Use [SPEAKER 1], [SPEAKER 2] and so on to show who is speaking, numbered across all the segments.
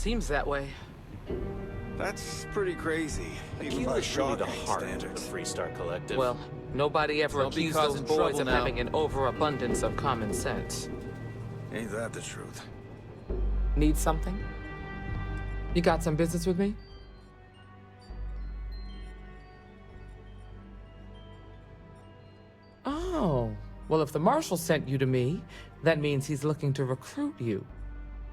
[SPEAKER 1] seems that way.
[SPEAKER 2] That's pretty crazy. Even
[SPEAKER 3] Aquila
[SPEAKER 2] by
[SPEAKER 3] is really the
[SPEAKER 2] Shawshank
[SPEAKER 3] heart of the
[SPEAKER 2] standards.
[SPEAKER 3] Freestar Collective.
[SPEAKER 1] Well, nobody ever
[SPEAKER 3] They'll be
[SPEAKER 1] accused those
[SPEAKER 3] causing
[SPEAKER 1] boys
[SPEAKER 3] trouble
[SPEAKER 1] of
[SPEAKER 3] now.
[SPEAKER 1] having an overabundance of common sense.
[SPEAKER 2] Ain't that the truth?
[SPEAKER 1] Need something? You got some business with me? Oh, well, if the Marshal sent you to me, that means he's looking to recruit you.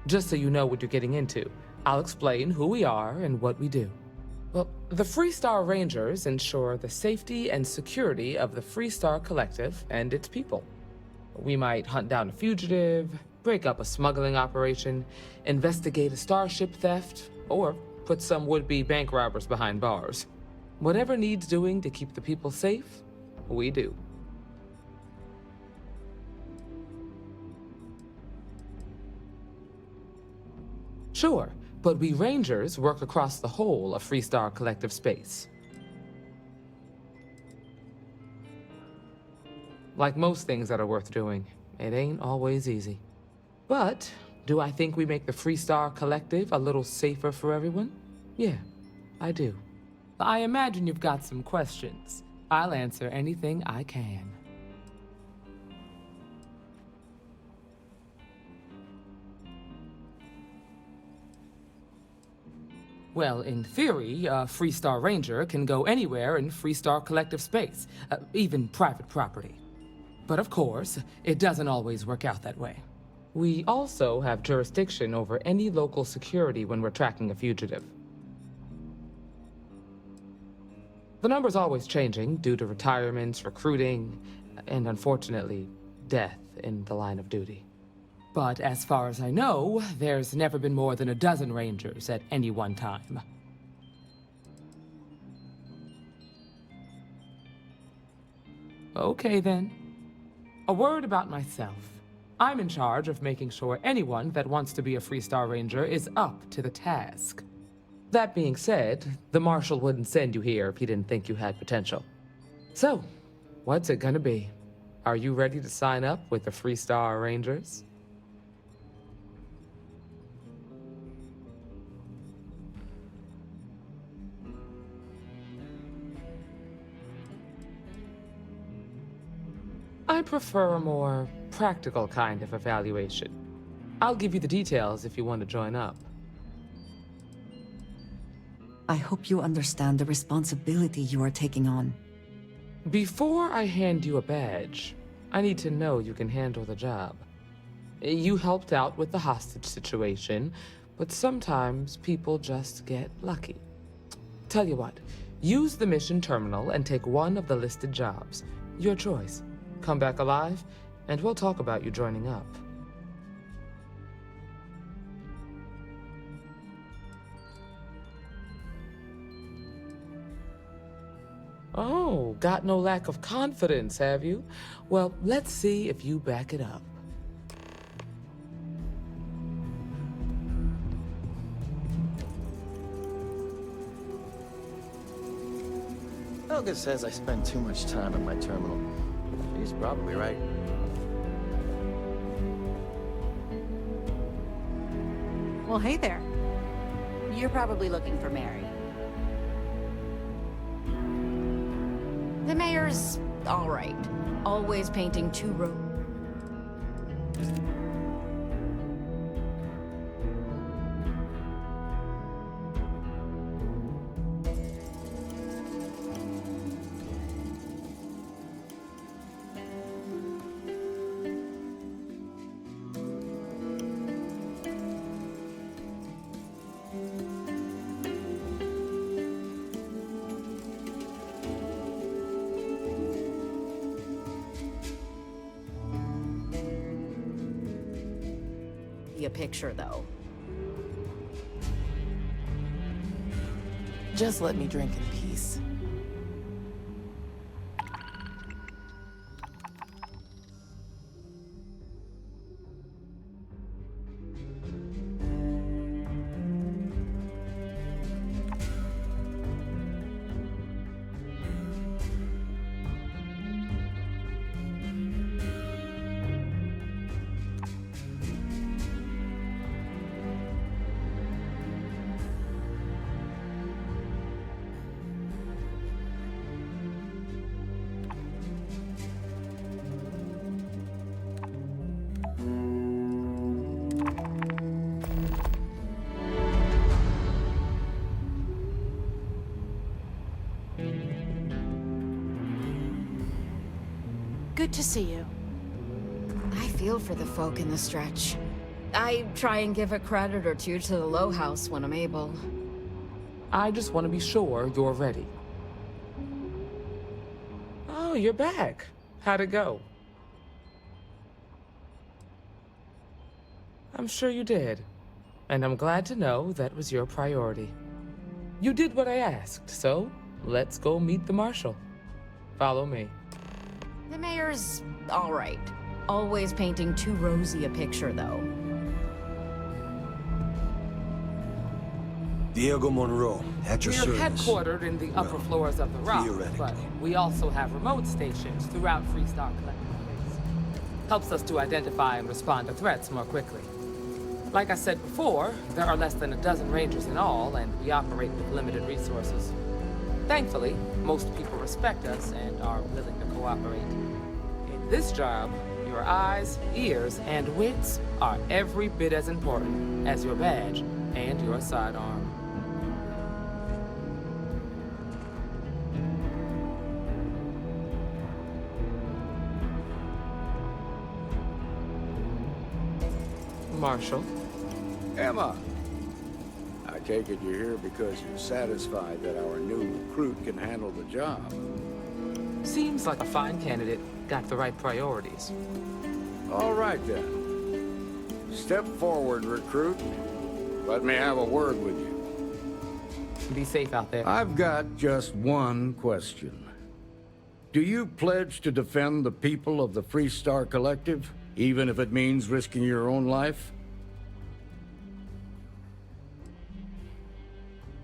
[SPEAKER 1] Just so you know what you're getting into, I'll explain who we are and what we do. Well, the Freestar Rangers ensure the safety and security of the Freestar Collective and its people. We might hunt down a fugitive, break up a smuggling operation, investigate a starship theft, or put some would-be bank robbers behind bars. Whatever needs doing to keep the people safe, we do. Sure, but we Rangers work across the whole of Freestar Collective space. Like most things that are worth doing, it ain't always easy. But do I think we make the Freestar Collective a little safer for everyone? Yeah, I do. I imagine you've got some questions. I'll answer anything I can. Well, in theory, a Freestar Ranger can go anywhere in Freestar Collective space, even private property. But of course, it doesn't always work out that way. We also have jurisdiction over any local security when we're tracking a fugitive. The number's always changing due to retirements, recruiting, and unfortunately, death in the line of duty. But as far as I know, there's never been more than a dozen Rangers at any one time. Okay then. A word about myself. I'm in charge of making sure anyone that wants to be a Freestar Ranger is up to the task. That being said, the Marshal wouldn't send you here if he didn't think you had potential. So, what's it gonna be? Are you ready to sign up with the Freestar Rangers? I prefer a more practical kind of evaluation. I'll give you the details if you want to join up.
[SPEAKER 4] I hope you understand the responsibility you are taking on.
[SPEAKER 1] Before I hand you a badge, I need to know you can handle the job. You helped out with the hostage situation, but sometimes people just get lucky. Tell you what, use the mission terminal and take one of the listed jobs. Your choice. Come back alive, and we'll talk about you joining up. Oh, got no lack of confidence, have you? Well, let's see if you back it up.
[SPEAKER 3] Helga says I spend too much time at my terminal. She's probably right.
[SPEAKER 5] Well, hey there. You're probably looking for Mary. The mayor's all right. Always painting two roads. A picture, though.
[SPEAKER 1] Just let me drink in peace.
[SPEAKER 6] Good to see you.
[SPEAKER 5] I feel for the folk in the stretch. I try and give a credit or two to the Low House when I'm able.
[SPEAKER 1] I just want to be sure you're ready. Oh, you're back. How'd it go? I'm sure you did. And I'm glad to know that was your priority. You did what I asked, so let's go meet the Marshal. Follow me.
[SPEAKER 5] The mayor's all right. Always painting too rosy a picture, though.
[SPEAKER 7] Diego Monroe, at your
[SPEAKER 1] We're
[SPEAKER 7] service.
[SPEAKER 1] headquartered in the upper floors of the Rock,
[SPEAKER 7] theoretically.
[SPEAKER 1] but we also have remote stations throughout Freestar Collective II. Helps us to identify and respond to threats more quickly. Like I said before, there are less than a dozen rangers in all, and we operate with limited resources. Thankfully, most people respect us and are willing to cooperate. In this job, your eyes, ears, and wits are every bit as important as your badge and your sidearm. Marshal.
[SPEAKER 8] Emma! I take it you're here because you're satisfied that our new recruit can handle the job.
[SPEAKER 1] Seems like a fine candidate. Got the right priorities.
[SPEAKER 8] All right, then. Step forward, recruit. Let me have a word with you.
[SPEAKER 1] Be safe out there.
[SPEAKER 8] I've got just one question. Do you pledge to defend the people of the Freestar Collective, even if it means risking your own life?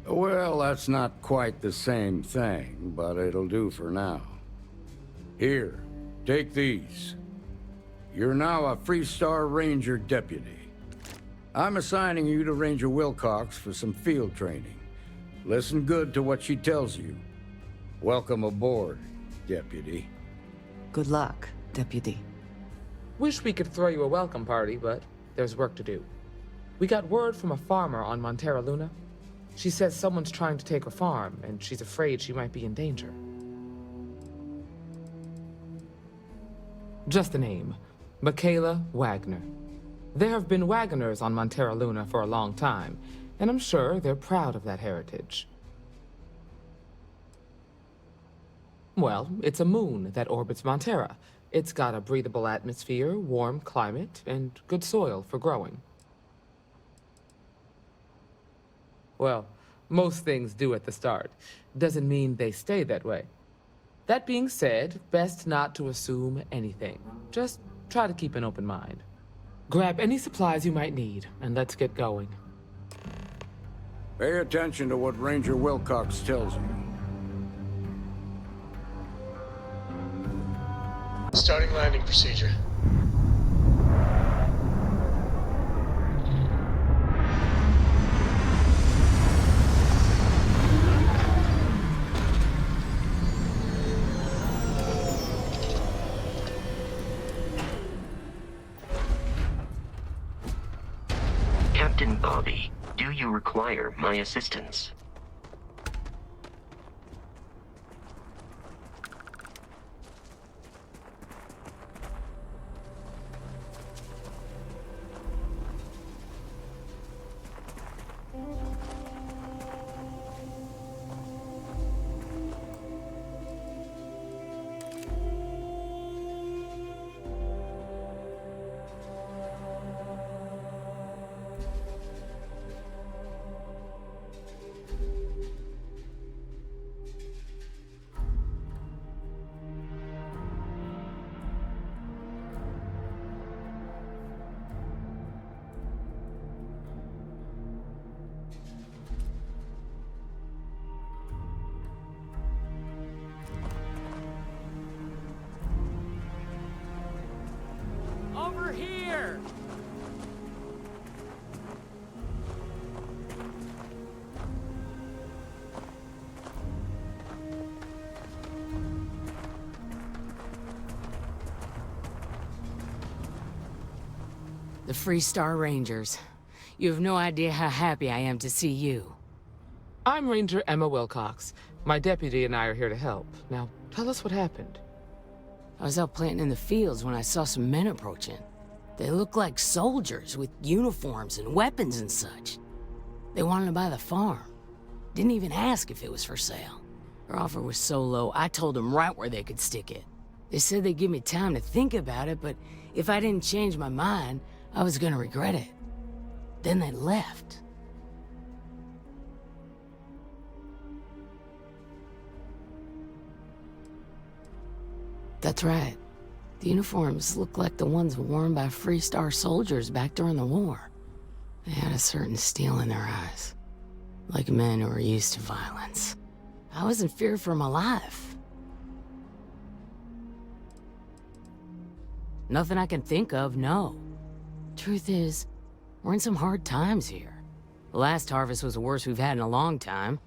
[SPEAKER 8] Well, that's not quite the same thing, but it'll do for now. Here, take these. You're now a Freestar Ranger deputy. I'm assigning you to Ranger Wilcox for some field training. Listen good to what she tells you. Welcome aboard, deputy.
[SPEAKER 4] Good luck, Deputy.
[SPEAKER 1] Wish we could throw you a welcome party, but there's work to do. We got word from a farmer on Montera Luna. She says someone's trying to take her farm, and she's afraid she might be in danger. Just the name. Michaela Wagner. There have been Wagoners on Montera Luna for a long time, and I'm sure they're proud of that heritage. Well, it's a moon that orbits Montera. It's got a breathable atmosphere, warm climate, and good soil for growing. Well, most things do at the start. Doesn't mean they stay that way. That being said, best not to assume anything. Just try to keep an open mind. Grab any supplies you might need, and let's get going.
[SPEAKER 8] Pay attention to what Ranger Wilcox tells you.
[SPEAKER 9] Starting landing procedure.
[SPEAKER 10] Captain Bobby, do you require my assistance?
[SPEAKER 1] Over here!
[SPEAKER 11] The Freestar Rangers. You have no idea how happy I am to see you.
[SPEAKER 1] I'm Ranger Emma Wilcox. My deputy and I are here to help. Now, tell us what happened.
[SPEAKER 11] I was out planting in the fields when I saw some men approaching. They looked like soldiers with uniforms and weapons and such. They wanted to buy the farm. Didn't even ask if it was for sale. Their offer was so low, I told them right where they could stick it. They said they'd give me time to think about it, but if I didn't change my mind, I was gonna regret it. Then they left. That's right. The uniforms looked like the ones worn by Freestar soldiers back during the war. They had a certain steel in their eyes. Like men who were used to violence. I was in fear for my life. Nothing I can think of, no. Truth is, we're in some hard times here. The last harvest was the worst we've had in a long time.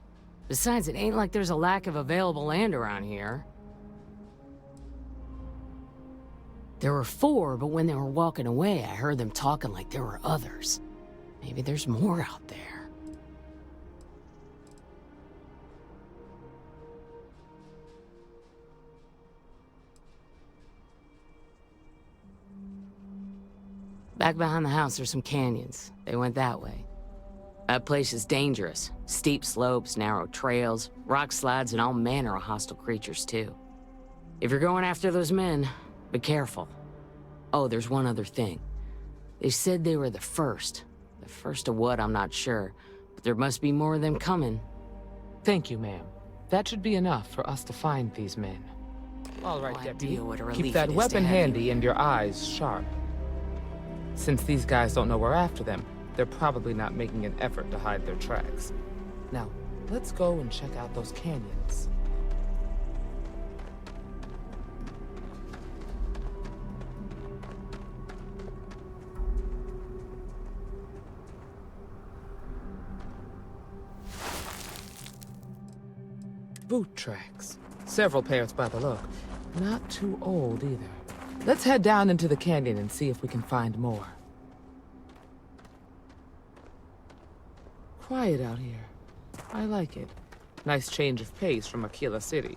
[SPEAKER 11] Besides, it ain't like there's a lack of available land around here. There were 4, but when they were walking away, I heard them talking like there were others. Maybe there's more out there. Back behind the house, there's some canyons. They went that way. That place is dangerous. Steep slopes, narrow trails, rock slides, and all manner of hostile creatures, too. If you're going after those men, be careful. Oh, there's one other thing. They said they were the first. The first of what, I'm not sure. But there must be more of them coming.
[SPEAKER 1] Thank you, ma'am. That should be enough for us to find these men. All right,
[SPEAKER 11] No
[SPEAKER 1] Deputy.
[SPEAKER 11] idea what a
[SPEAKER 1] Keep
[SPEAKER 11] relief
[SPEAKER 1] that
[SPEAKER 11] it is
[SPEAKER 1] weapon
[SPEAKER 11] to have
[SPEAKER 1] handy
[SPEAKER 11] you.
[SPEAKER 1] and your eyes sharp. Since these guys don't know we're after them, they're probably not making an effort to hide their tracks. Now, let's go and check out those canyons. Boot tracks. Several pairs by the look. Not too old either. Let's head down into the canyon and see if we can find more. Quiet out here. I like it. Nice change of pace from Aquila City.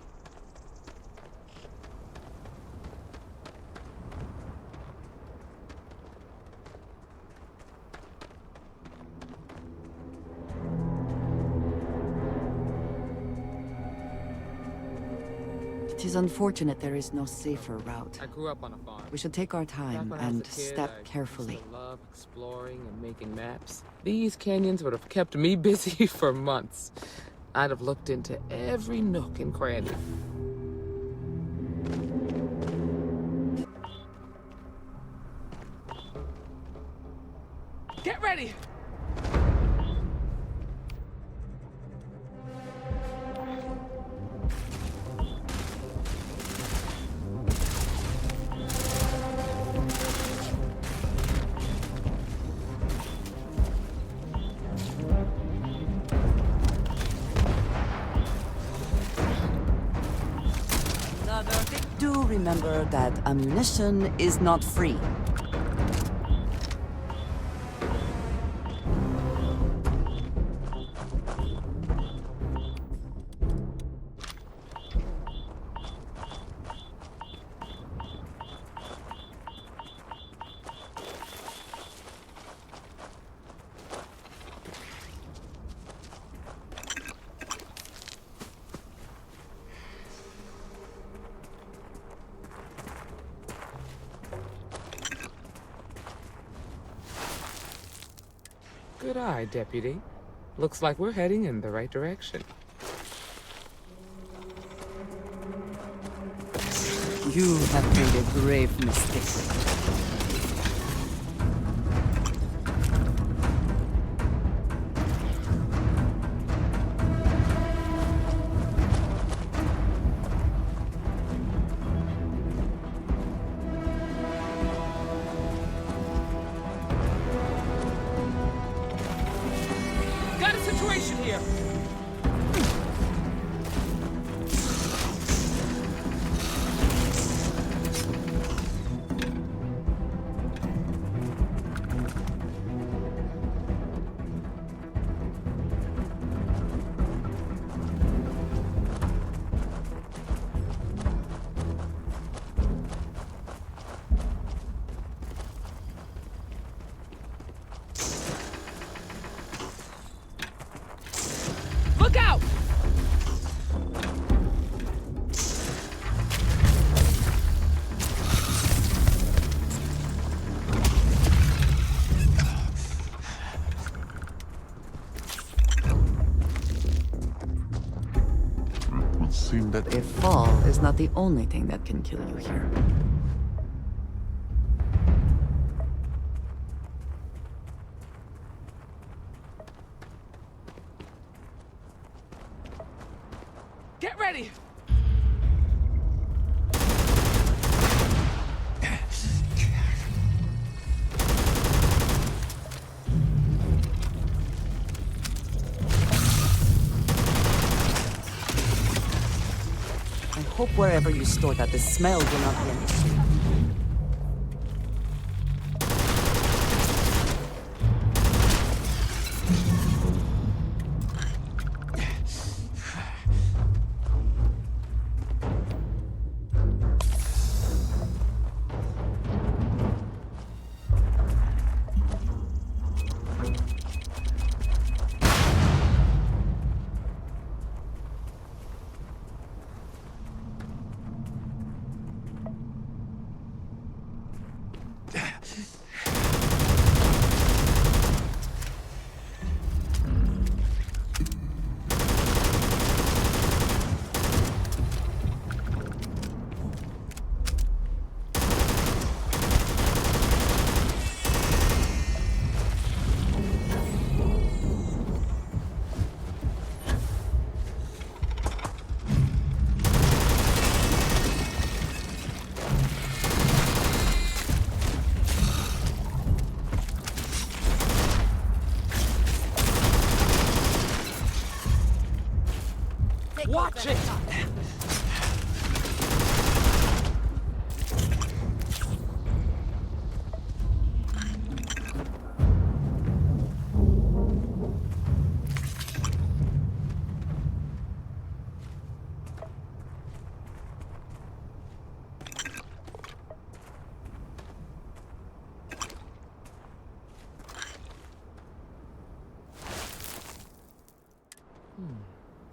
[SPEAKER 4] It is unfortunate there is no safer route.
[SPEAKER 1] I grew up on a farm.
[SPEAKER 4] We should take our
[SPEAKER 1] Back
[SPEAKER 4] time
[SPEAKER 1] when I was
[SPEAKER 4] and
[SPEAKER 1] a kid,
[SPEAKER 4] step
[SPEAKER 1] I
[SPEAKER 4] carefully.
[SPEAKER 1] used to love exploring and making maps. These canyons would have kept me busy for months. I'd have looked into every nook and cranny. Get ready!
[SPEAKER 4] Do remember that ammunition is not free.
[SPEAKER 1] Good eye, Deputy. Looks like we're heading in the right direction.
[SPEAKER 4] You have made a grave mistake.
[SPEAKER 1] Got a situation here!
[SPEAKER 6] seem that...
[SPEAKER 4] A fall is not the only thing that can kill you here.
[SPEAKER 1] Get ready!
[SPEAKER 4] I hope wherever you store that, the smell will not be an issue.
[SPEAKER 1] Watch it!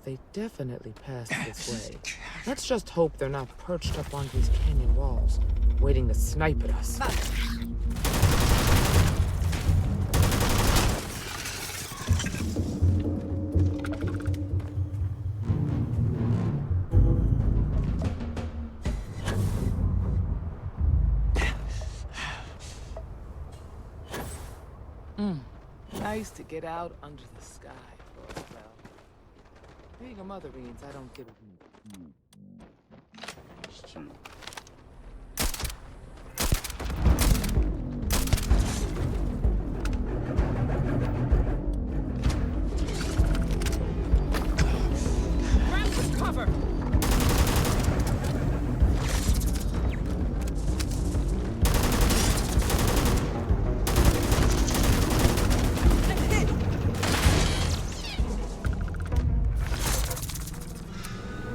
[SPEAKER 1] They definitely passed this way. Let's just hope they're not perched up on these canyon walls, waiting to snipe at us. Nice to get out under the sky for a spell. Being a mother means I don't get
[SPEAKER 6] It's true.
[SPEAKER 1] Grab some cover!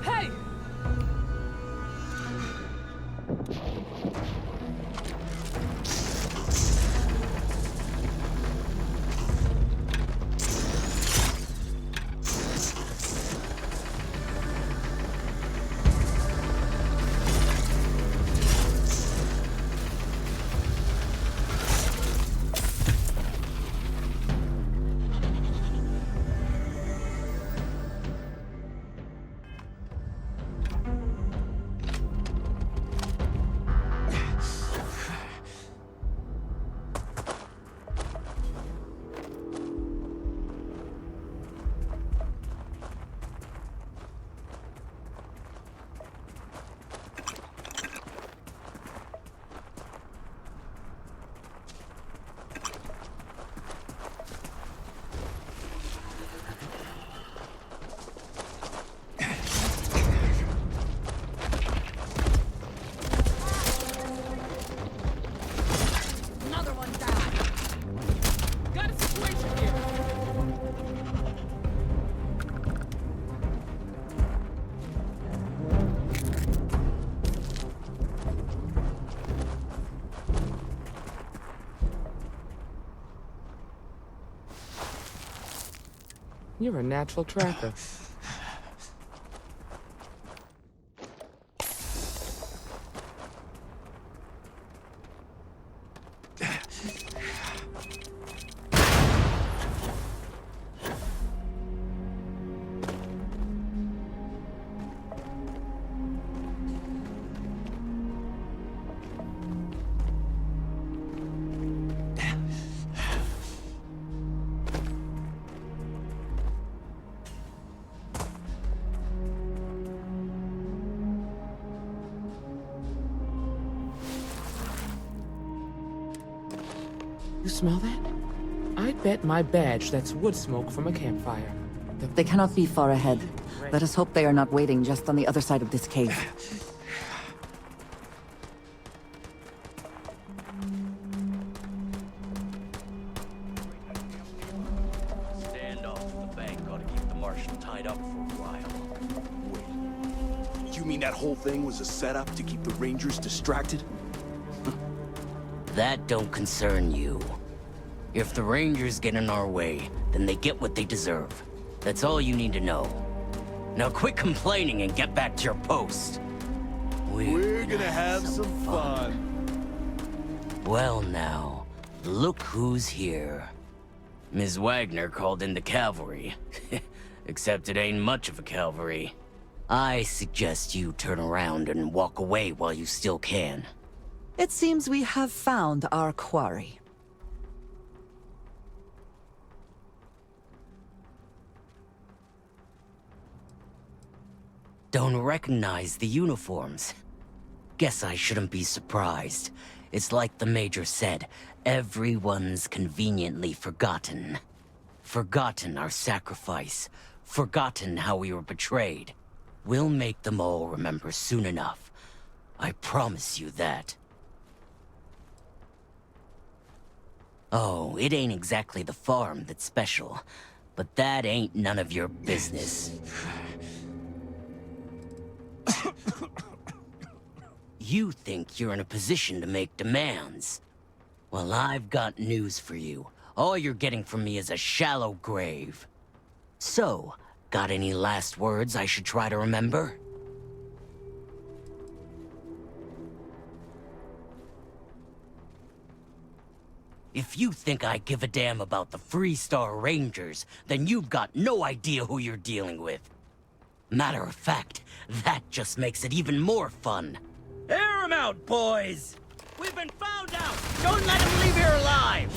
[SPEAKER 1] Hey! You're a natural tracker. You smell that? I'd bet my badge that's wood smoke from a campfire.
[SPEAKER 4] They cannot be far ahead. Let us hope they are not waiting just on the other side of this cave.
[SPEAKER 6] Standoff at the bank ought to keep the Martian tied up for a while.
[SPEAKER 12] Wait. You mean that whole thing was a setup to keep the Rangers distracted?
[SPEAKER 6] That don't concern you. If the Rangers get in our way, then they get what they deserve. That's all you need to know. Now quit complaining and get back to your post.
[SPEAKER 12] We're gonna have some fun.
[SPEAKER 6] Well now, look who's here. Ms. Wagner called in the cavalry. Except it ain't much of a cavalry. I suggest you turn around and walk away while you still can.
[SPEAKER 4] It seems we have found our quarry.
[SPEAKER 6] Don't recognize the uniforms. Guess I shouldn't be surprised. It's like the Major said, everyone's conveniently forgotten. Forgotten our sacrifice. Forgotten how we were betrayed. We'll make them all remember soon enough. I promise you that. Oh, it ain't exactly the farm that's special, but that ain't none of your business. You think you're in a position to make demands. Well, I've got news for you. All you're getting from me is a shallow grave. So, got any last words I should try to remember? If you think I give a damn about the Freestar Rangers, then you've got no idea who you're dealing with. Matter of fact, that just makes it even more fun. Air 'em out, boys! We've been found out! Don't let him leave here alive!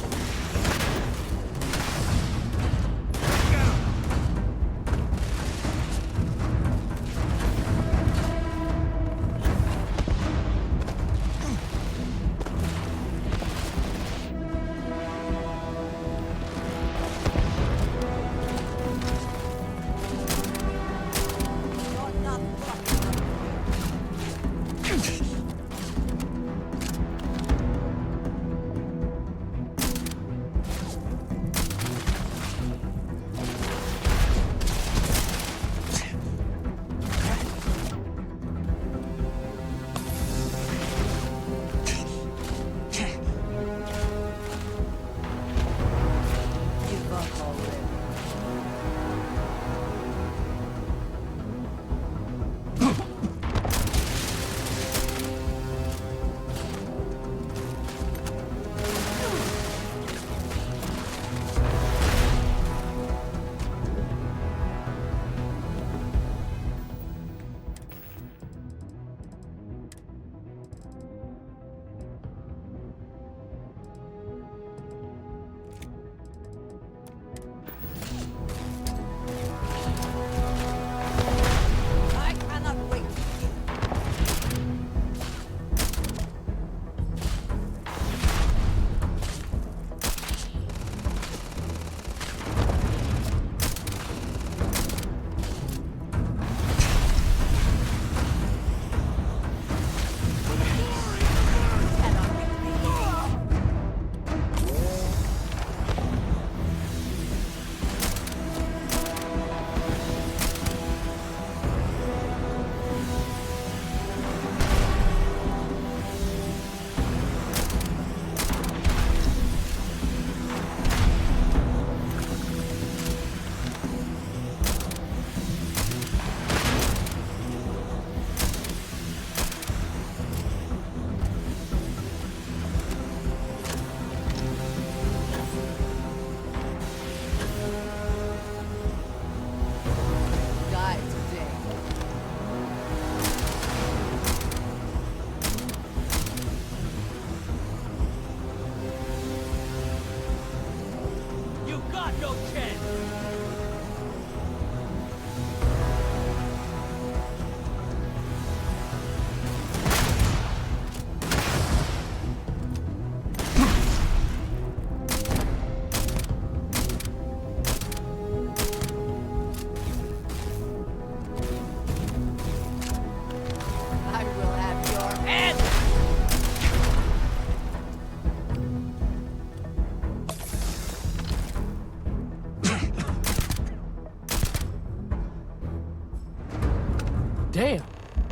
[SPEAKER 1] Damn,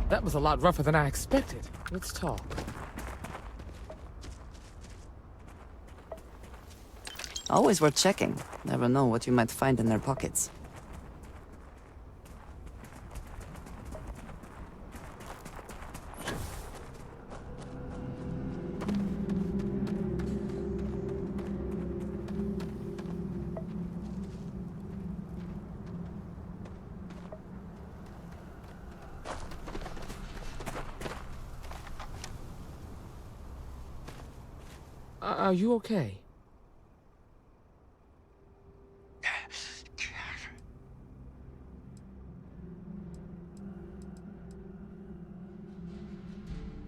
[SPEAKER 1] that was a lot rougher than I expected. Let's talk.
[SPEAKER 4] Always worth checking. Never know what you might find in their pockets.
[SPEAKER 1] Are you okay?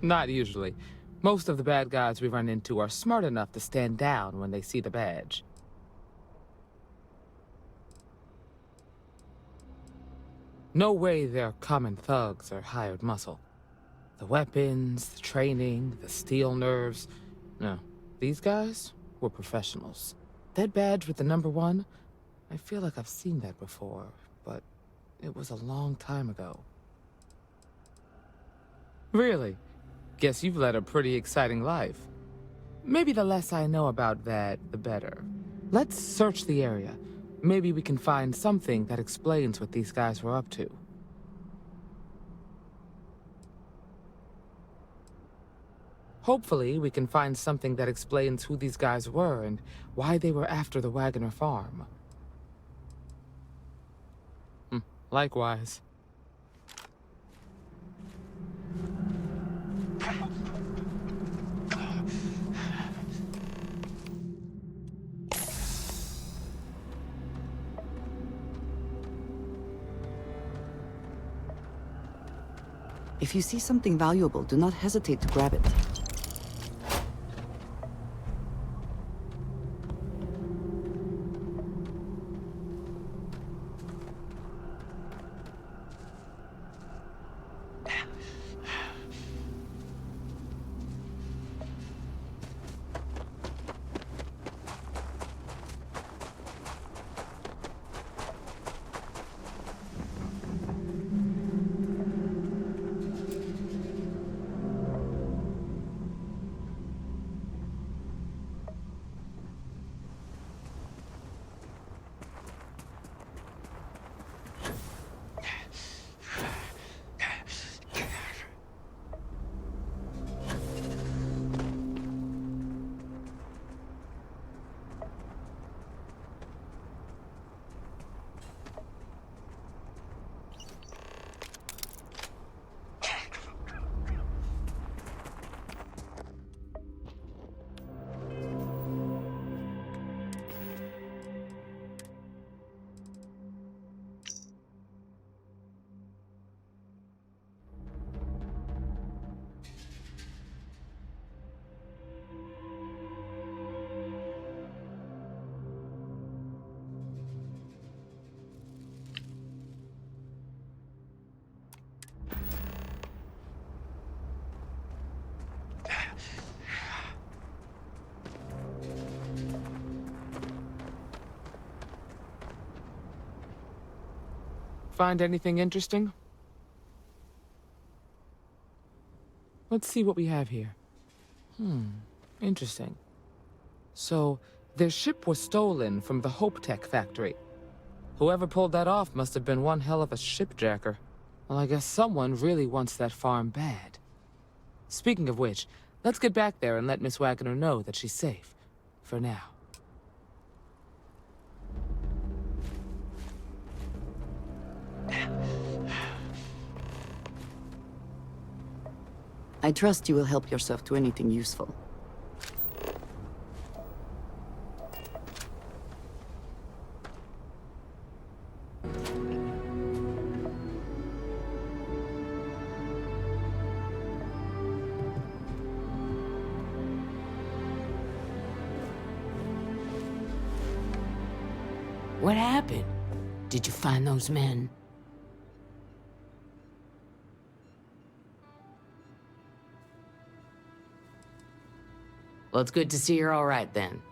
[SPEAKER 1] Not usually. Most of the bad guys we run into are smart enough to stand down when they see the badge. No way they're common thugs or hired muscle. The weapons, the training, the steel nerves. No, these guys were professionals. That badge with the #1, I feel like I've seen that before, but it was a long time ago. Really? Guess you've led a pretty exciting life. Maybe the less I know about that, the better. Let's search the area. Maybe we can find something that explains what these guys were up to. Hopefully, we can find something that explains who these guys were and why they were after the Wagoner farm. Likewise.
[SPEAKER 4] If you see something valuable, do not hesitate to grab it.
[SPEAKER 1] Find anything interesting? Let's see what we have here. Interesting. So, their ship was stolen from the Hope Tech factory. Whoever pulled that off must have been one hell of a shipjacker. Well, I guess someone really wants that farm bad. Speaking of which, let's get back there and let Miss Wagoner know that she's safe. For now.
[SPEAKER 4] I trust you will help yourself to anything useful.
[SPEAKER 11] What happened? Did you find those men? Well, it's good to see you're all right then.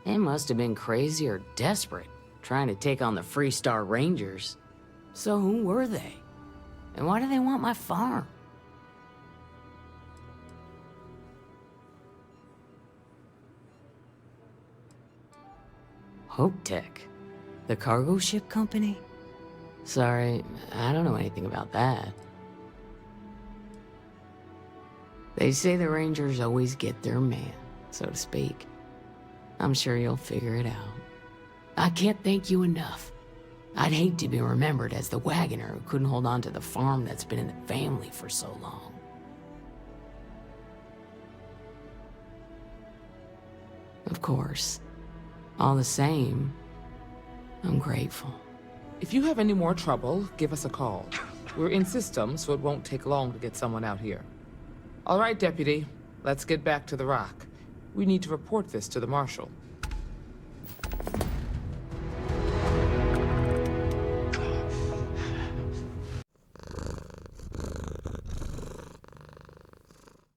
[SPEAKER 11] They must have been crazy or desperate, trying to take on the Freestar Rangers. So who were they? And why do they want my farm? Hope Tech? The cargo ship company? Sorry, I don't know anything about that. They say the Rangers always get their man, so to speak. I'm sure you'll figure it out. I can't thank you enough. I'd hate to be remembered as the wagoner who couldn't hold on to the farm that's been in the family for so long. Of course. All the same, I'm grateful.
[SPEAKER 1] If you have any more trouble, give us a call. We're in system, so it won't take long to get someone out here. All right, Deputy. Let's get back to the rock. We need to report this to the Marshal.